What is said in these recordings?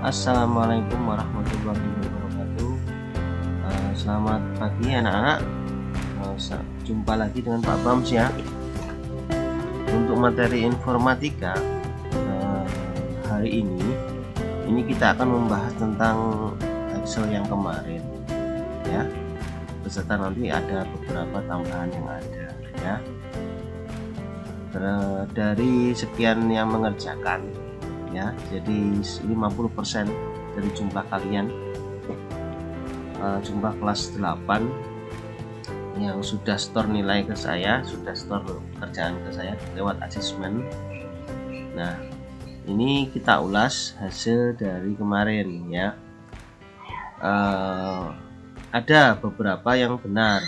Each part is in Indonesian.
Assalamualaikum warahmatullahi wabarakatuh. Selamat pagi anak-anak. Jumpa lagi dengan Pak Bams ya. Untuk materi informatika hari ini kita akan membahas tentang Excel yang kemarin ya. Beserta nanti ada beberapa tambahan yang ada ya. Dari sekian yang mengerjakan ya, jadi 50% dari jumlah kalian, jumlah kelas 8 yang sudah store nilai ke saya, sudah store kerjaan ke saya lewat asesmen. Nah, ini kita ulas hasil dari kemarin ya. Ada beberapa yang benar,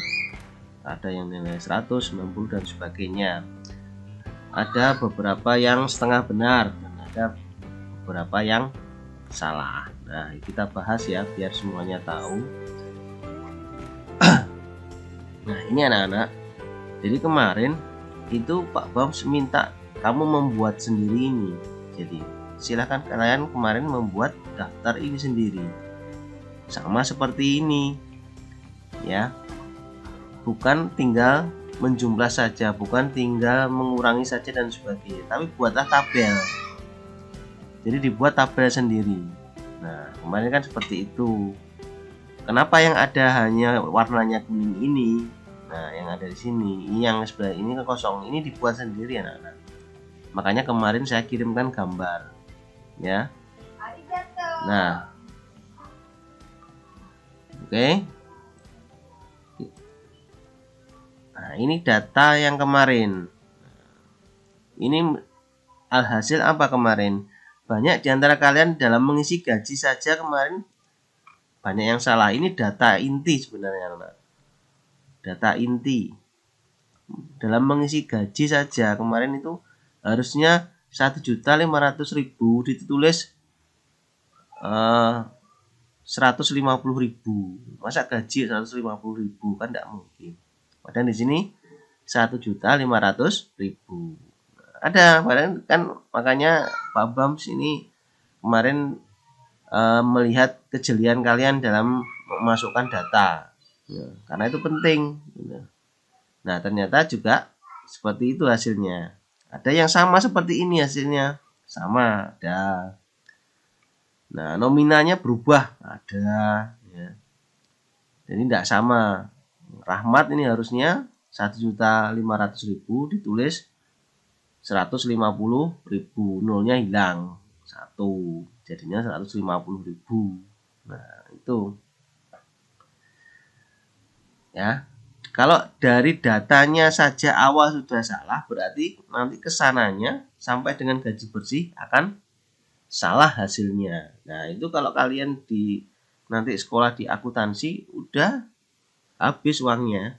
ada yang nilai 100, 90 dan sebagainya. Ada beberapa yang setengah benar dan ada beberapa yang salah. Nah, kita bahas ya biar semuanya tahu. Nah, ini anak-anak. Jadi kemarin itu Pak Bams minta kamu membuat sendiri ini. Jadi silakan kalian kemarin membuat daftar ini sendiri. Sama seperti ini. Ya. Bukan tinggal menjumlah saja, bukan tinggal mengurangi saja dan sebagainya, tapi buatlah tabel. Jadi dibuat tabel sendiri. Nah, kemarin kan seperti itu. Kenapa yang ada hanya warnanya kuning ini? Nah, yang ada di sini, ini yang sebelah ini kosong, ini dibuat sendiri anak-anak. Makanya kemarin saya kirimkan gambar, ya. Nah, oke. Nah, ini data yang kemarin. Ini alhasil apa kemarin? Banyak di antara kalian dalam mengisi gaji saja kemarin banyak yang salah. Ini data inti sebenarnya, anak. Data inti. Dalam mengisi gaji saja kemarin itu harusnya 1.500.000 ditulis 150.000. Masa gaji 150.000 kan tidak mungkin. Padahal di sini 1.500.000. Ada, kan makanya Pak Bams ini kemarin melihat kejelian kalian dalam memasukkan data, ya, karena itu penting. Nah, ternyata juga seperti itu hasilnya. Ada yang sama seperti ini hasilnya, sama ada. Nah, nominalnya berubah, ada. Ya. Jadi tidak sama. Rahmat ini harusnya 1.500.000 ditulis 150.000, nolnya hilang 1, jadinya 150.000. Nah, itu ya. Kalau dari datanya saja awal sudah salah, berarti nanti kesananya sampai dengan gaji bersih akan salah hasilnya. Nah, itu kalau kalian di nanti sekolah di akuntansi udah habis uangnya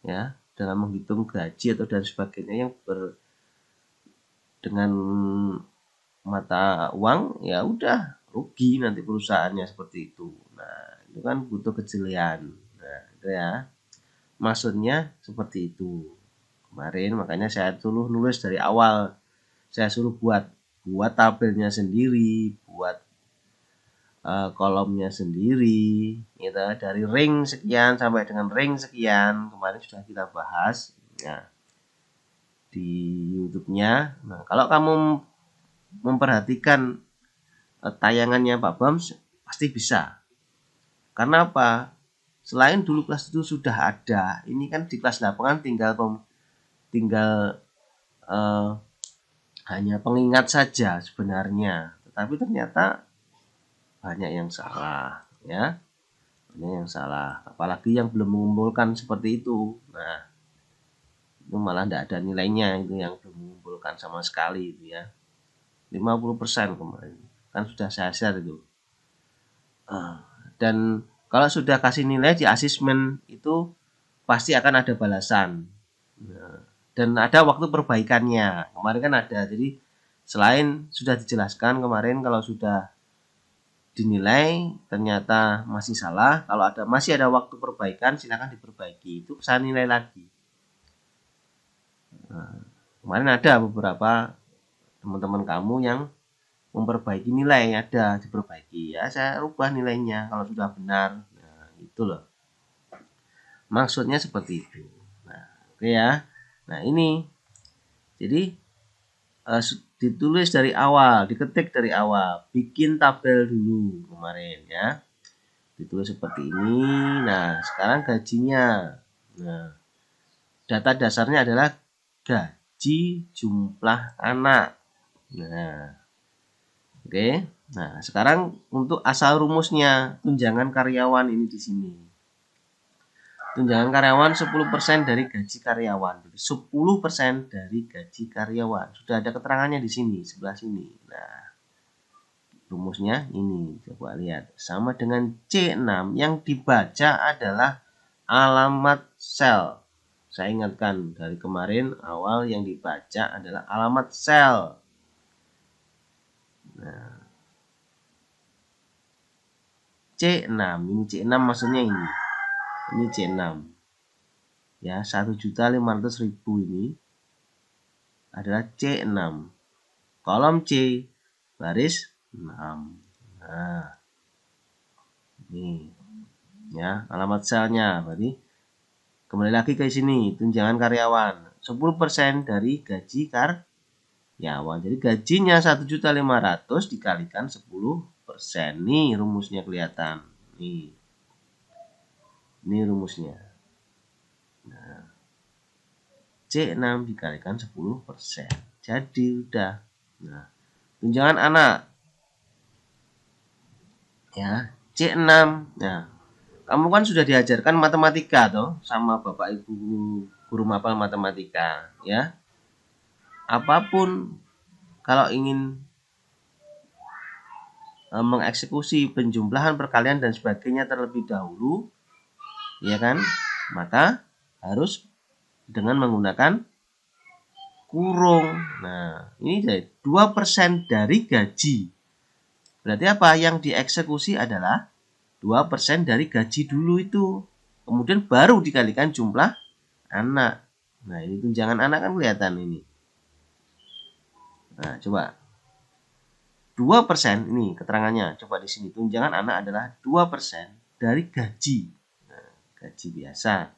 ya dalam menghitung gaji atau dan sebagainya yang dengan mata uang, ya udah rugi nanti perusahaannya seperti itu. Nah, itu kan butuh kejelian. Nah, itu ya. Maksudnya seperti itu. Kemarin makanya saya suruh nulis dari awal. Saya suruh buat tabelnya sendiri, buat kolomnya sendiri, gitu, dari ring sekian sampai dengan ring sekian. Kemarin sudah kita bahas ya di YouTube-nya. Nah, kalau kamu memperhatikan tayangannya Pak Bams pasti bisa. Karena apa? Selain dulu kelas itu sudah ada, ini kan di kelas 8 kan tinggal hanya pengingat saja sebenarnya. Tetapi ternyata banyak yang salah ya. Banyak yang salah, apalagi yang belum mengumpulkan seperti itu. Nah, itu malah tidak ada nilainya, itu yang belum mengumpulkan sama sekali itu ya. 50% kemarin kan sudah saya share itu. Dan kalau sudah kasih nilai di asesmen itu pasti akan ada balasan. Nah, dan ada waktu perbaikannya. Kemarin kan ada. Jadi selain sudah dijelaskan kemarin kalau sudah dinilai ternyata masih salah, kalau masih ada waktu perbaikan silakan diperbaiki. Itu saya nilai lagi. Nah, kemarin ada beberapa teman-teman kamu yang memperbaiki nilai, ada diperbaiki ya, saya rubah nilainya kalau sudah benar. Nah, itu loh maksudnya seperti itu. Nah, oke ya. Nah, ini jadi ditulis dari awal, diketik dari awal, bikin tabel dulu kemarin ya, ditulis seperti ini. Nah, sekarang gajinya. Nah, data dasarnya adalah gaji jumlah anak. Nah, oke. Nah, sekarang untuk asal rumusnya, tunjangan karyawan ini di sini. Tunjangan karyawan 10% dari gaji karyawan. 10% dari gaji karyawan. Sudah ada keterangannya di sini, sebelah sini. Nah, rumusnya ini. Coba lihat. Sama dengan C6 yang dibaca adalah alamat sel. Saya ingatkan dari kemarin awal yang dibaca adalah alamat sel. Nah, C6. Ini C6 maksudnya ini. Ini C6 ya, 1.500.000 ini adalah C6, kolom C baris 6. Nah, ini ya alamat selnya. Berarti kembali lagi ke sini, tunjangan karyawan 10% dari gaji karyawan. Jadi gajinya 1.500.000 dikalikan 10%. Nih rumusnya kelihatan. Ini rumusnya. Nah, C6 dikalikan 10%. Jadi udah. Nah, tunjangan anak. Ya, C6. Nah, kamu kan sudah diajarkan matematika toh sama Bapak Ibu guru mapel matematika, ya. Apapun kalau ingin mengeksekusi penjumlahan, perkalian dan sebagainya terlebih dahulu, ya kan? Maka harus dengan menggunakan kurung. Nah, ini dari 2% dari gaji. Berarti apa? Yang dieksekusi adalah 2% dari gaji dulu itu. Kemudian baru dikalikan jumlah anak. Nah, ini tunjangan anak kan kelihatan ini. Nah, coba. 2% ini keterangannya. Coba di sini. Tunjangan anak adalah 2% dari gaji. Nah, gaji biasa.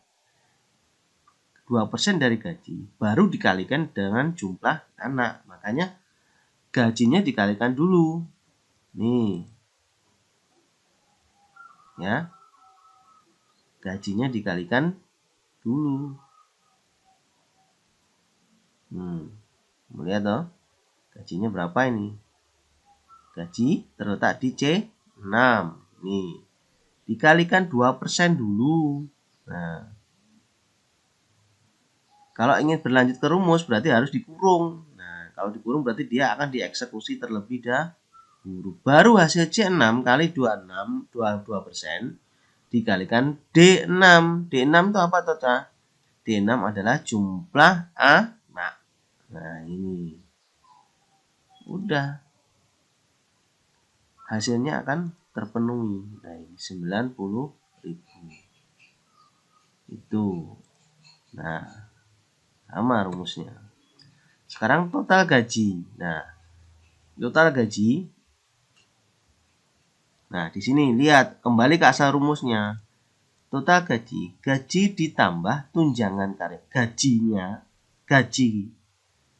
2% dari gaji baru dikalikan dengan jumlah anak. Makanya gajinya dikalikan dulu. Nih. Ya. Gajinya dikalikan dulu. Lihat toh. Gajinya berapa ini? Gaji terletak di C6. Nih. Dikalikan 2% dulu. Nah, kalau ingin berlanjut ke rumus berarti harus dikurung. Nah, kalau dikurung berarti dia akan dieksekusi terlebih dahulu. Baru hasil C6 kali 26, 22% dikalikan D6. D6 itu apa toh? D6 adalah jumlah anak. Nah, ini. Udah. Hasilnya akan terpenuhi. Nah, ini 90.000. Itu. Nah, sama rumusnya. Sekarang total gaji. Nah, total gaji. Nah, di sini lihat kembali ke asal rumusnya. Total gaji, gaji ditambah tunjangan karya.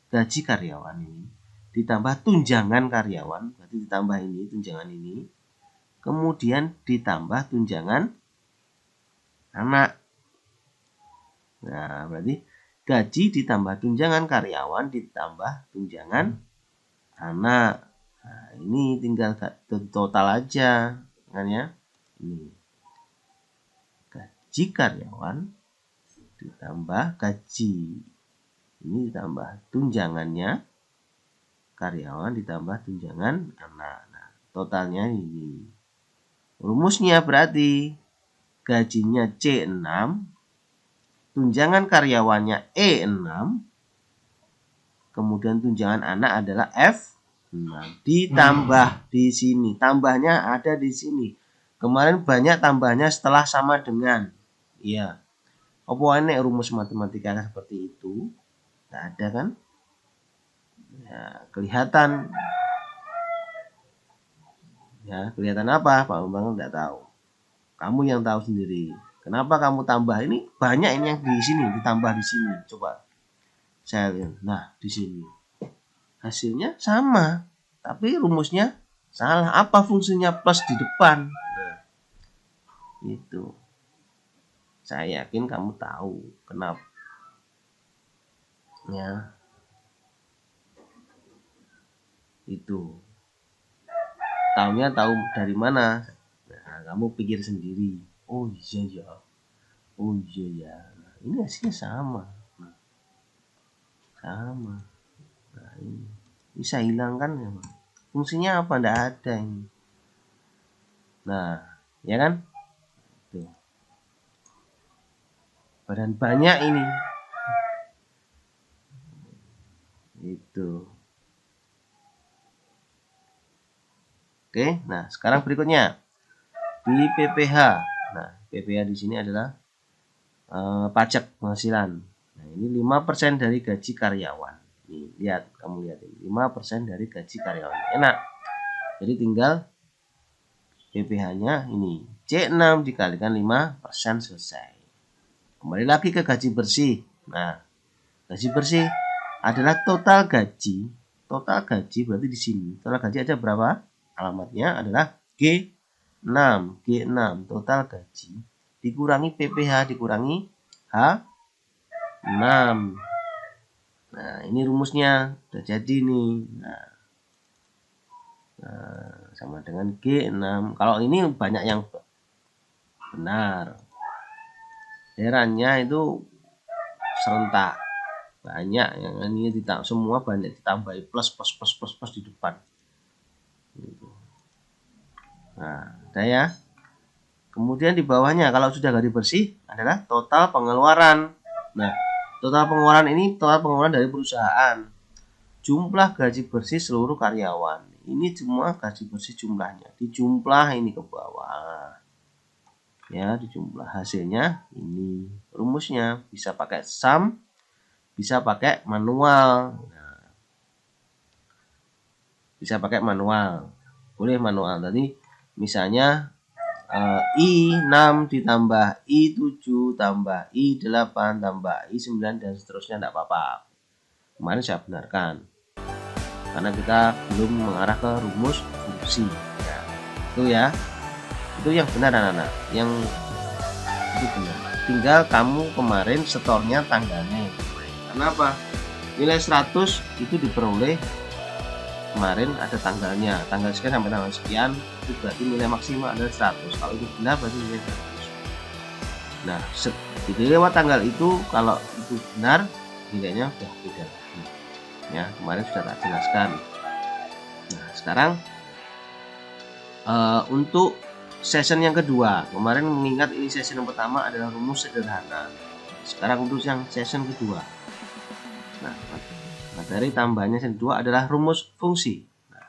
Gaji karyawan ini ditambah tunjangan karyawan, berarti ditambah ini tunjangan ini. Kemudian ditambah tunjangan anak. Nah, berarti gaji ditambah tunjangan karyawan ditambah tunjangan anak. Nah, ini tinggal total aja kan ya. Ini gaji karyawan ditambah gaji. Ini ditambah tunjangannya karyawan ditambah tunjangan anak. Nah, totalnya ini. Rumusnya berarti gajinya C6, tunjangan karyawannya E6, kemudian tunjangan anak adalah F6. Ditambah di sini. Tambahnya ada di sini. Kemarin banyak tambahnya setelah sama dengan. Iya. Apa ini rumus matematika seperti itu? Tidak ada kan? Ya, kelihatan Ya, kelihatan apa? Pak Bambang tidak tahu. Kamu yang tahu sendiri. Kenapa kamu tambah ini? Banyak ini yang di sini ditambah di sini. Coba saya lihat. Nah, di sini hasilnya sama, tapi rumusnya salah. Apa fungsinya plus di depan? Nah, itu. Saya yakin kamu tahu kenapa. Ya, itu. Tahunya tahu dari mana? Nah, kamu pikir sendiri. Oh iya ya. Oh iya ya. Nah, ini hasilnya sama. Nah, sama. Nah, ini bisa hilangkan ya. Fungsinya apa? Nggak ada ini. Nah, ya kan? Tuh. Badan banyak ini. Itu. Oke, nah sekarang berikutnya di PPh. Nah, PPh di sini adalah pajak penghasilan. Nah, ini 5% dari gaji karyawan. Nih, lihat, kamu lihat ini. 5% dari gaji karyawan. Enak. Jadi tinggal PPh-nya ini. C6 dikalikan 5% selesai. Kembali lagi ke gaji bersih. Nah, gaji bersih adalah total gaji. Total gaji berarti di sini. Total gaji ada berapa? Alamatnya adalah G6. G6 total gaji dikurangi PPh dikurangi H6. Nah, ini rumusnya udah jadi nih. Nah, sama dengan G6. Kalau ini banyak yang benar. Herannya itu serentak. Banyak yang ini tidak semua banyak ditambahi plus di depan. Nah, ada ya. Kemudian di bawahnya kalau sudah gaji bersih adalah total pengeluaran. Nah, total pengeluaran ini total pengeluaran dari perusahaan. Jumlah gaji bersih seluruh karyawan. Ini semua gaji bersih jumlahnya. Dijumlah ini ke bawah. Ya, dijumlah hasilnya ini. Rumusnya bisa pakai sum, bisa pakai manual. Nah, bisa pakai manual. Boleh manual. Tadi misalnya I6 ditambah I7 tambah I8 tambah I9 dan seterusnya tidak apa-apa. Kemarin saya benarkan karena kita belum mengarah ke rumus fungsi ya. Itu yang benar anak-anak, yang itu benar. Tinggal kamu kemarin setornya tanggalnya. Kenapa? Nilai 100 itu diperoleh kemarin ada tanggalnya, tanggal sekian sampai tanggal sekian, itu berarti nilai maksimal adalah 100. Kalau itu benar berarti nilai 100. Nah, jadi lewat tanggal itu, kalau itu benar nilainya sudah beda lagi. Ya, kemarin sudah tak jelaskan. Nah, sekarang untuk session yang kedua, kemarin mengingat ini session yang pertama adalah rumus sederhana. Sekarang untuk yang session kedua. Nah, materi tambahannya yang kedua adalah rumus fungsi. Nah,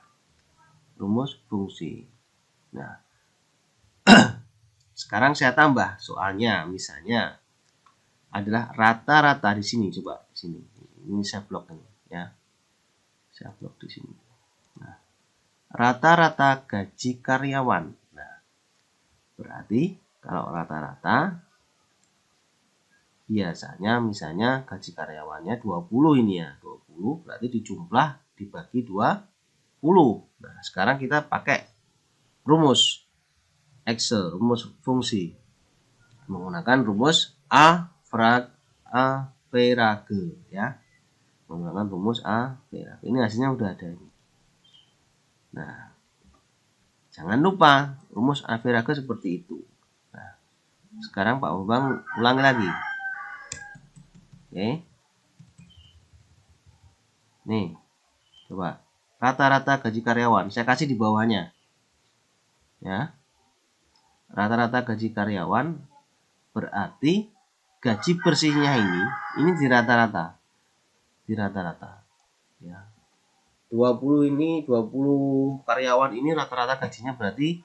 rumus fungsi. Nah, sekarang saya tambah soalnya, misalnya adalah rata-rata di sini, coba di sini. Ini saya blok ini, ya. Saya blok di sini. Nah, rata-rata gaji karyawan. Nah, berarti kalau rata-rata biasanya misalnya gaji karyawannya 20 ini ya, 20 berarti dijumlah dibagi 20. Nah, sekarang kita pakai rumus Excel, rumus fungsi. Menggunakan rumus average ya. Menggunakan rumus average. Ini hasilnya udah ada ini. Nah, jangan lupa rumus average seperti itu. Nah, sekarang Pak Bambang ulangi lagi. Oke. Nih, coba rata-rata gaji karyawan. Saya kasih di bawahnya. Ya. Rata-rata gaji karyawan berarti gaji bersihnya ini di rata-rata. Di rata-rata. Ya. 20 ini 20 karyawan ini rata-rata gajinya berarti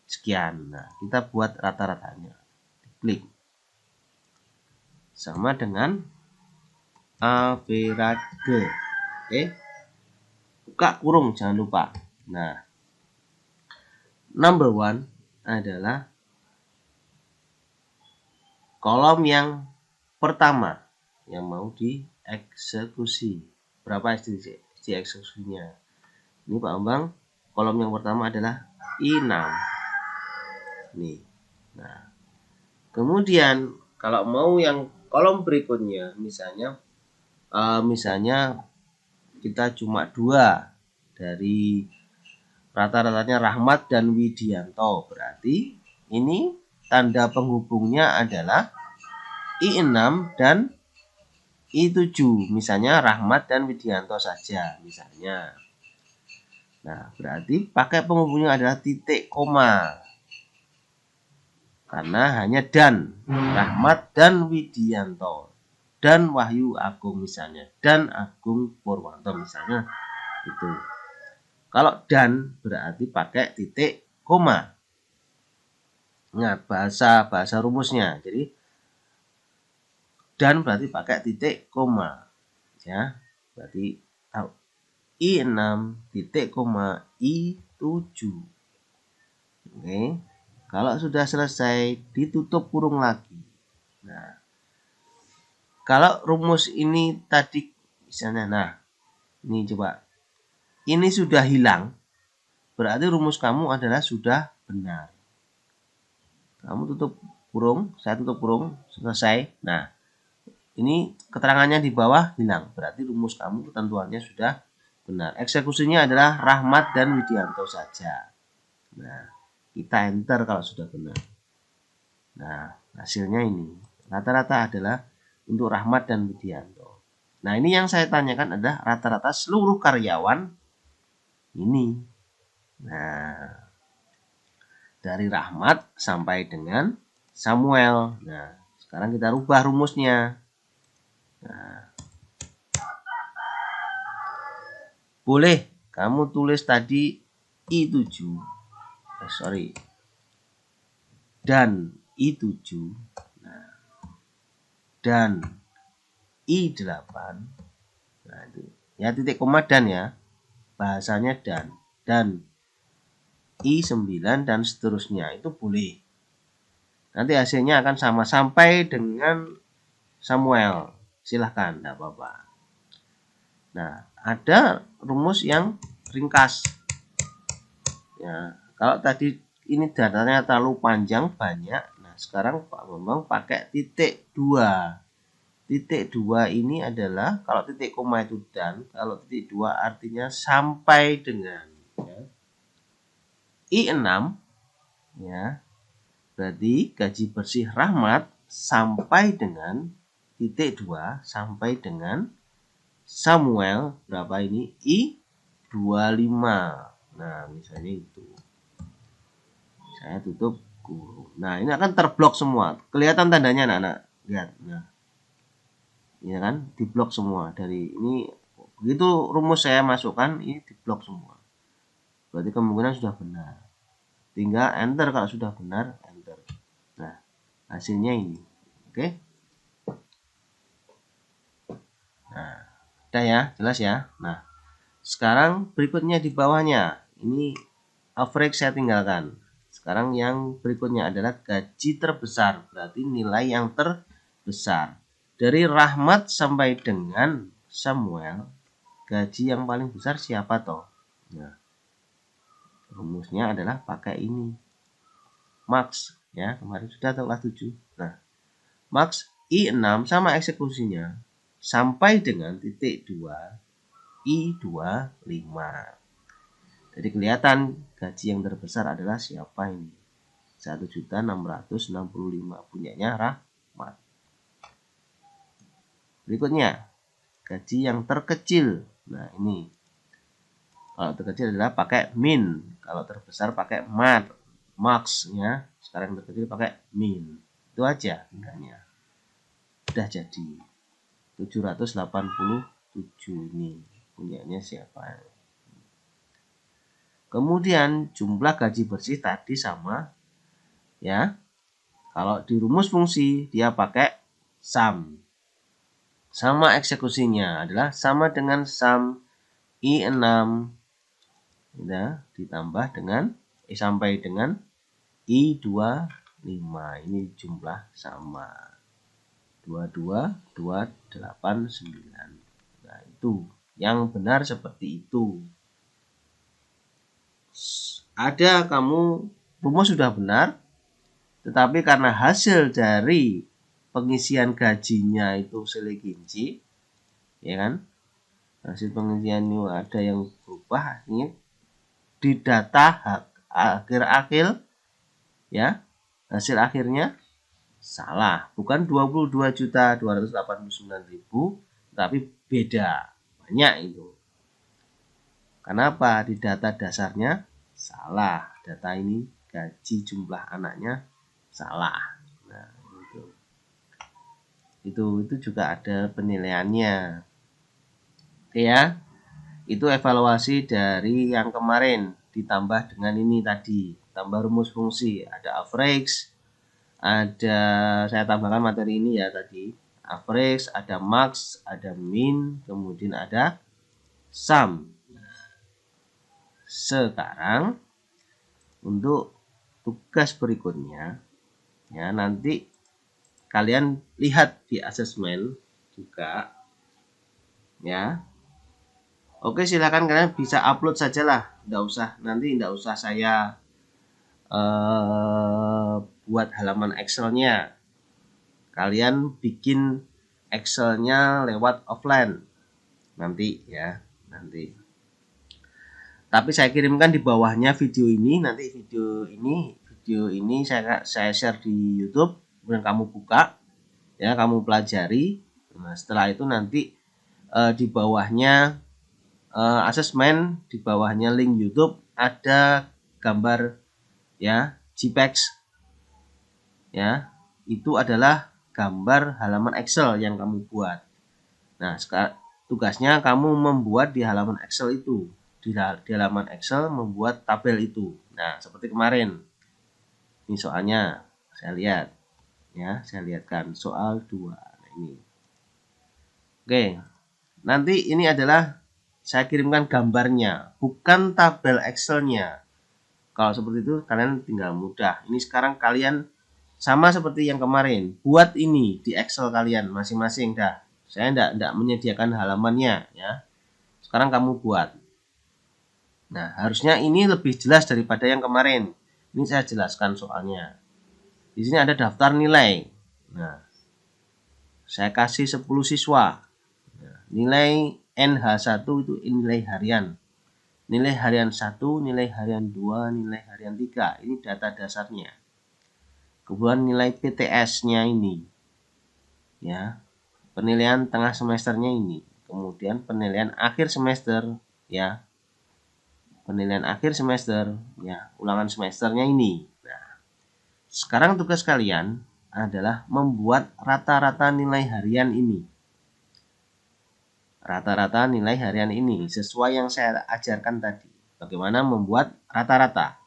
sekian. Nah, kita buat rata-ratanya. Klik. Sama dengan average. Oke. Buka kurung jangan lupa. Nah, number one adalah kolom yang pertama yang mau dieksekusi. Berapa dieksekusinya? Ini Pak Bambang, kolom yang pertama adalah I6. Nih. Nah, kemudian kalau mau yang kolom berikutnya, misalnya kita cuma 2 dari rata-ratanya Rahmat dan Widianto, berarti ini tanda penghubungnya adalah I6 dan I7, misalnya Rahmat dan Widianto saja misalnya. Nah, berarti pakai penghubungnya adalah titik koma. Karena hanya dan, Rahmat dan Widianto, dan Wahyu Agung misalnya, dan Agung Purwanto misalnya. Itu. Kalau dan berarti pakai titik koma. Ingat bahasa rumusnya. Jadi dan berarti pakai titik koma. Ya, berarti I6 titik koma I7. Oke. Kalau sudah selesai ditutup kurung lagi. Nah, kalau rumus ini tadi misalnya, nah ini coba, ini sudah hilang, berarti rumus kamu adalah sudah benar. Kamu tutup kurung, saya tutup kurung, selesai. Nah, ini keterangannya di bawah hilang, berarti rumus kamu ketentuannya sudah benar. Eksekusinya adalah Rahmat dan Widianto saja. Nah, kita enter kalau sudah benar. Nah, hasilnya ini rata-rata adalah untuk Rahmat dan Widianto. Nah, ini yang saya tanyakan adalah rata-rata seluruh karyawan ini. Nah, dari Rahmat sampai dengan Samuel. Nah, sekarang kita rubah rumusnya. Nah, boleh kamu tulis tadi I7. Dan I7. Nah, dan I8. Nah, itu. Ya, titik koma dan ya. Bahasanya dan I9 dan seterusnya, itu boleh. Nanti hasilnya akan sama sampai dengan Samuel. Silahkan, tidak apa-apa. Nah, ada rumus yang ringkas. Ya, kalau tadi ini datanya terlalu panjang banyak. Nah, sekarang Pak Bambang pakai titik 2. Titik 2 ini adalah, kalau titik koma itu dan, kalau titik 2 artinya sampai dengan, ya. I6, ya, berarti gaji bersih Rahmat sampai dengan titik 2 sampai dengan Samuel berapa ini? I25. Nah, misalnya itu. Saya tutup kurung. Nah, ini akan terblok semua. Kelihatan tandanya anak-anak. Lihat. Nah. Ini kan diblok semua dari ini. Begitu rumus saya masukkan, ini diblok semua. Berarti kemungkinan sudah benar. Tinggal enter kalau sudah benar, enter. Nah, hasilnya ini. Oke. Nah, udah ya, jelas ya. Nah, sekarang berikutnya di bawahnya. Ini average saya tinggalkan. Sekarang yang berikutnya adalah gaji terbesar. Berarti nilai yang terbesar. Dari Rahmat sampai dengan Samuel, gaji yang paling besar siapa toh? Nah, rumusnya adalah pakai ini. Max, ya, kemarin sudah tahu kelas 7. Nah, Max I6 sama eksekusinya sampai dengan titik 2 I25. Jadi kelihatan gaji yang terbesar adalah siapa ini? 1.665 punyanya Rahmat. Berikutnya, gaji yang terkecil. Nah, ini. Kalau terkecil adalah pakai min. Kalau terbesar pakai max, ya. Sekarang yang terkecil pakai min. Itu aja tinggalnya. Udah jadi. 787 ini. Punyanya siapa? Kemudian jumlah gaji bersih tadi sama, ya. Kalau di rumus fungsi dia pakai sum. Sama eksekusinya adalah sama dengan sum I6, ya, ditambah dengan sampai dengan I25. Ini jumlah sama 22289. Nah, itu yang benar seperti itu. Ada kamu rumus sudah benar, tetapi karena hasil dari pengisian gajinya itu seleginci, ya kan? Hasil pengisian itu ada yang berubah, ini di data akhir-akhir, ya, hasil akhirnya salah, bukan 22.289.000, tapi beda banyak itu. Kenapa? Di data dasarnya salah, data ini gaji jumlah anaknya salah. Nah, itu juga ada penilaiannya. Oke ya, itu evaluasi dari yang kemarin ditambah dengan ini tadi, tambah rumus fungsi, ada average, ada saya tambahkan materi ini ya tadi, average, ada max, ada min, kemudian ada sum. Sekarang untuk tugas berikutnya, ya nanti kalian lihat di asesmen juga, ya. Oke, silakan kalian bisa upload sajalah, nanti nggak usah saya buat halaman Excelnya. Kalian bikin Excelnya lewat offline nanti ya, nanti. Tapi saya kirimkan di bawahnya video ini, nanti video ini saya share di YouTube, kemudian kamu buka, ya kamu pelajari. Nah, setelah itu nanti di bawahnya asesmen, di bawahnya link YouTube ada gambar ya JPEG, ya itu adalah gambar halaman Excel yang kamu buat. Nah, sekarang tugasnya kamu membuat di halaman Excel itu, di halaman Excel membuat tabel itu. Nah, seperti kemarin ini soalnya saya lihat, ya saya lihatkan soal 2. Nah, ini oke, nanti ini adalah saya kirimkan gambarnya, bukan tabel Excelnya. Kalau seperti itu kalian tinggal mudah. Ini sekarang kalian sama seperti yang kemarin, buat ini di Excel kalian masing-masing dah. Saya enggak menyediakan halamannya ya. Sekarang kamu buat. Nah, harusnya ini lebih jelas daripada yang kemarin. Ini saya jelaskan soalnya. Di sini ada daftar nilai. Nah, saya kasih 10 siswa. Nah, nilai NH1 itu nilai harian. Nilai harian 1, nilai harian 2, nilai harian 3. Ini data dasarnya. Kemudian nilai PTS-nya ini. Ya. Penilaian tengah semesternya ini. Kemudian penilaian akhir semester, ya. Penilaian akhir semester, ya, ulangan semesternya ini. Nah, sekarang tugas kalian adalah membuat rata-rata nilai harian ini. Rata-rata nilai harian ini sesuai yang saya ajarkan tadi. Bagaimana membuat rata-rata.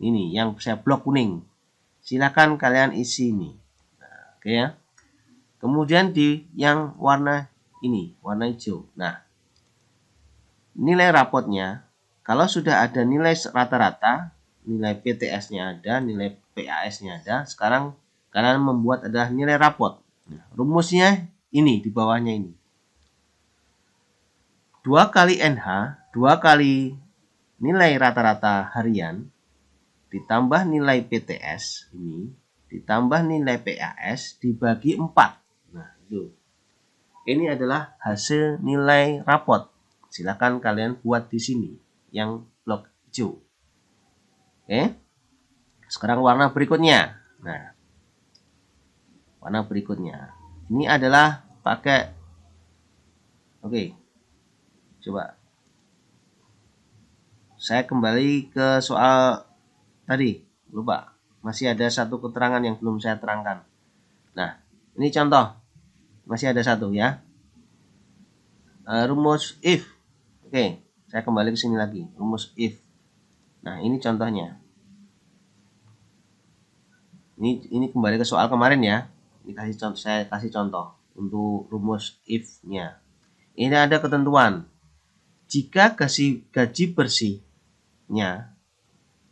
Ini yang saya blok kuning. Silakan kalian isi ini. Nah, oke ya. Kemudian di yang warna ini, warna hijau. Nah, nilai rapotnya, kalau sudah ada nilai rata-rata, nilai PTS-nya ada, nilai PAS-nya ada, sekarang kalian membuat adalah nilai rapot. Nah, rumusnya ini di bawahnya ini. 2 kali NH, 2 kali nilai rata-rata harian, ditambah nilai PTS ini, ditambah nilai PAS, dibagi 4. Nah, itu. Ini adalah hasil nilai rapot. Silakan kalian buat di sini, yang blok hijau. Oke. Sekarang warna berikutnya. Nah, warna berikutnya. Ini adalah pakai, oke. Coba saya kembali ke soal tadi, lupa, masih ada satu keterangan yang belum saya terangkan. Nah, ini contoh, masih ada satu ya, rumus if. Oke, saya kembali ke sini lagi, rumus if. Nah, ini contohnya. Ini kembali ke soal kemarin ya. Ini saya kasih contoh untuk rumus if-nya. Ini ada ketentuan. Jika gaji bersihnya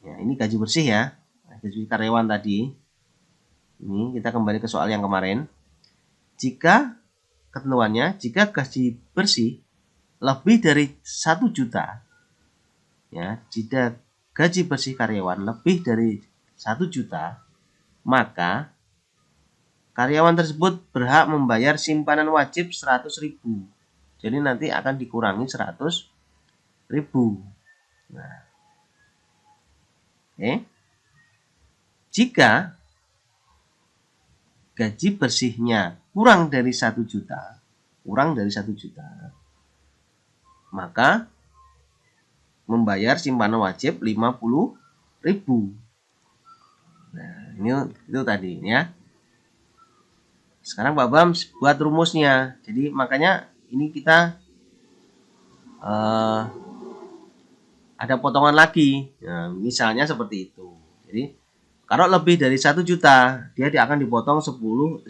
Ya, ini gaji bersih ya, gaji karyawan tadi. Ini kita kembali ke soal yang kemarin. Jika ketentuannya, jika gaji bersih lebih dari 1 juta, ya, jika gaji bersih karyawan lebih dari 1 juta, maka karyawan tersebut berhak membayar simpanan wajib 100.000. Jadi nanti akan dikurangi 100.000. Nah, jika gaji bersihnya kurang dari 1 juta, maka membayar simpanan wajib 50.000. Nah, ini itu tadi ya. Sekarang Pak Bam buat rumusnya. Jadi makanya ini kita ada potongan lagi. Nah, misalnya seperti itu. Jadi kalau lebih dari 1 juta, dia akan dipotong 100.000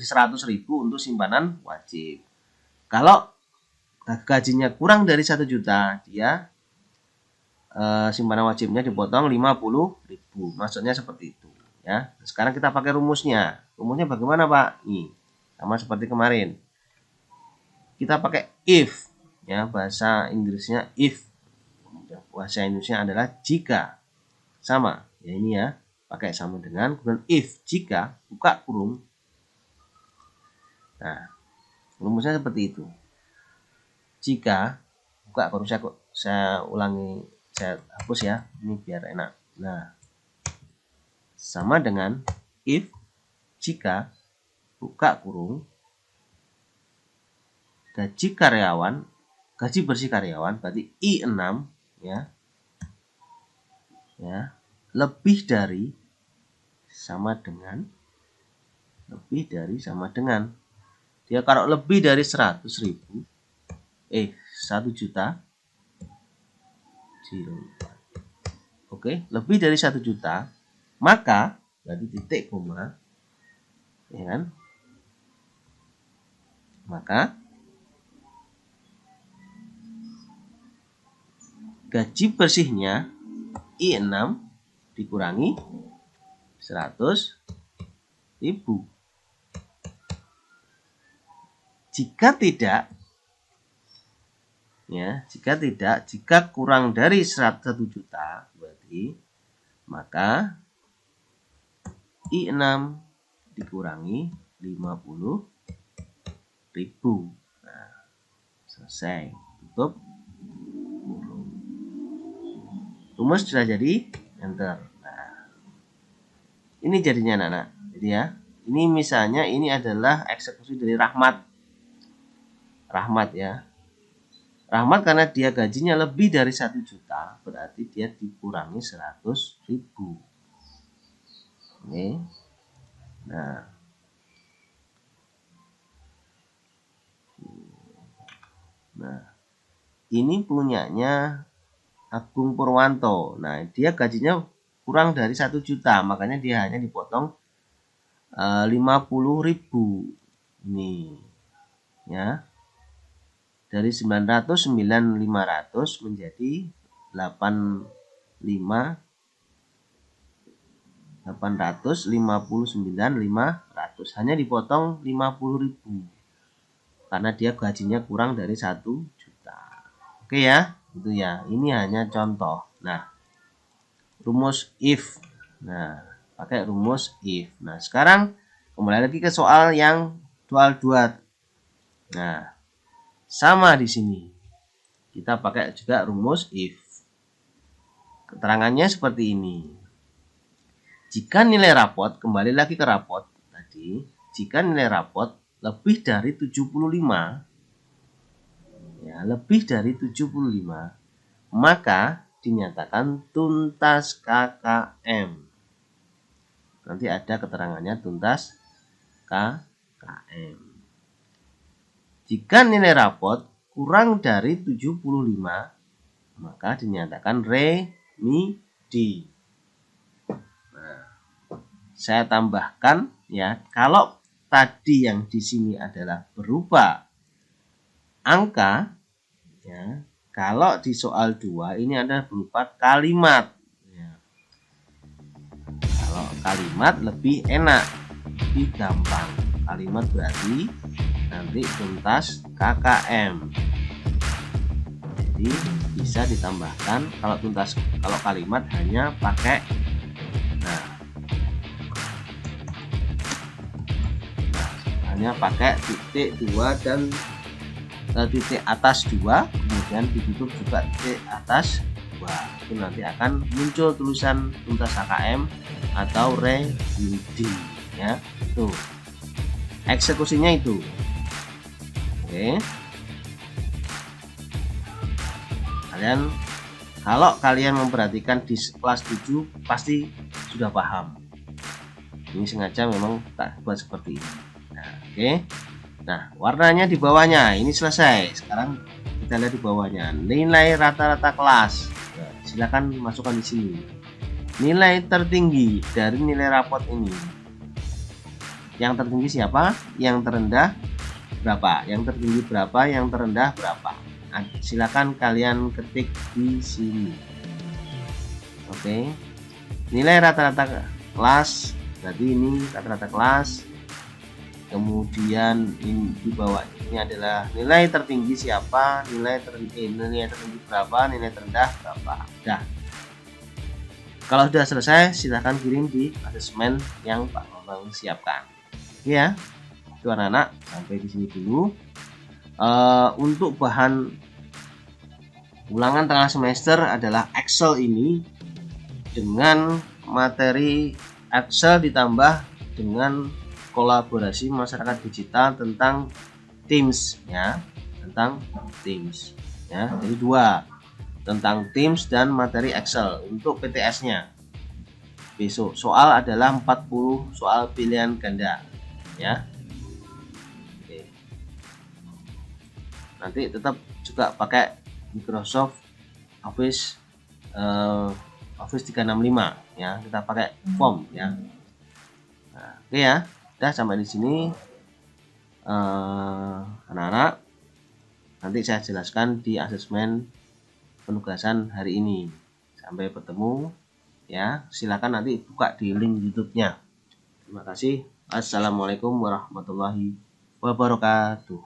untuk simpanan wajib. Kalau gajinya kurang dari 1 juta, dia simpanan wajibnya dipotong 50.000. Maksudnya seperti itu ya. Sekarang kita pakai rumusnya. Rumusnya bagaimana, Pak? Nih, sama seperti kemarin. Kita pakai if ya, bahasa Inggrisnya if. Bahasa Indonesia adalah jika. Sama. Ya ini ya, pakai sama dengan kemudian if, jika, buka kurung. Nah, rumusnya seperti itu. Jika, buka kurung, saya ulangi, saya hapus ya, ini biar enak. Nah, sama dengan if, jika, buka kurung, gaji karyawan, gaji bersih karyawan, berarti I6 ya, lebih dari sama dengan dia kalau lebih dari 100.000, 1 juta, oke, lebih dari 1 juta, maka berarti titik koma, ya kan? Maka gaji bersihnya I6 dikurangi 100.000. Jika kurang dari 1 juta, berarti maka I6 dikurangi 50.000. Nah, selesai. Tutup. Rumus sudah jadi, enter. Nah, ini jadinya anak-anak. Jadi ya, ini misalnya ini adalah eksekusi dari Rahmat ya. Rahmat karena dia gajinya lebih dari 1 juta, berarti dia dikurangi 100.000. Oke. Nah, ini punyanya Agung Purwanto. Nah, dia gajinya kurang dari 1 juta, makanya dia hanya dipotong 50.000. Ini ya. Dari 900 menjadi 859.500, hanya dipotong 50.000 karena dia gajinya kurang dari 1 juta. Oke ya, itu ya. Ini hanya contoh. Nah, rumus if. Nah, pakai rumus if. Nah, sekarang kembali lagi ke soal yang dual. Nah, sama di sini. Kita pakai juga rumus if. Keterangannya seperti ini. Jika nilai rapot, kembali lagi ke rapot tadi, jika nilai rapot lebih dari 75, ya, lebih dari 75, maka dinyatakan tuntas KKM. Nanti ada keterangannya tuntas KKM. Jika nilai rapot kurang dari 75, maka dinyatakan remedi. Nah, saya tambahkan ya, kalau tadi yang di sini adalah berupa angka, ya, kalau di soal 2 ini adalah berupa kalimat. Ya. kalimat lebih enak, lebih gampang. Kalimat berarti nanti tuntas KKM. Jadi bisa ditambahkan kalau kalimat hanya pakai hanya pakai titik 2 dan titik atas 2, kemudian ditutup juga titik atas 2. Itu nanti akan muncul tulisan tuntas KKM atau ready ya. Tuh. Eksekusinya itu. Oke. Kalau kalian memperhatikan di kelas 7 pasti sudah paham. Ini sengaja memang tak buat seperti ini. Nah, oke. Nah, warnanya di bawahnya ini selesai. Sekarang kita lihat di bawahnya nilai rata-rata kelas. Nah, silakan masukkan di sini. Nilai tertinggi dari nilai rapot ini. Yang tertinggi siapa? Yang terendah berapa? Yang tertinggi berapa? Yang terendah berapa? Nah, silakan kalian ketik di sini. Oke. Nilai rata-rata kelas. Berarti ini rata-rata kelas. Kemudian di bawah ini adalah nilai tertinggi siapa, nilai tertinggi berapa, nilai terendah berapa. Dah. Kalau sudah selesai, silahkan kirim di asesmen yang Pak Bambang siapkan. Ya, itu anak-anak sampai di sini dulu. Untuk bahan ulangan tengah semester adalah Excel ini dengan materi Excel ditambah dengan kolaborasi masyarakat digital tentang Teams ya, tentang Teams ya. Jadi 2 tentang Teams dan materi Excel untuk PTS-nya. Besok soal adalah 40 soal pilihan ganda ya. Oke. Nanti tetap juga pakai Microsoft Office 365 ya, kita pakai form ya. Nah, oke ya. Udah sampai di sini anak-anak. Nanti saya jelaskan di asesmen penugasan hari ini. Sampai bertemu ya. Silakan nanti buka di link YouTube-nya. Terima kasih. Assalamualaikum warahmatullahi wabarakatuh.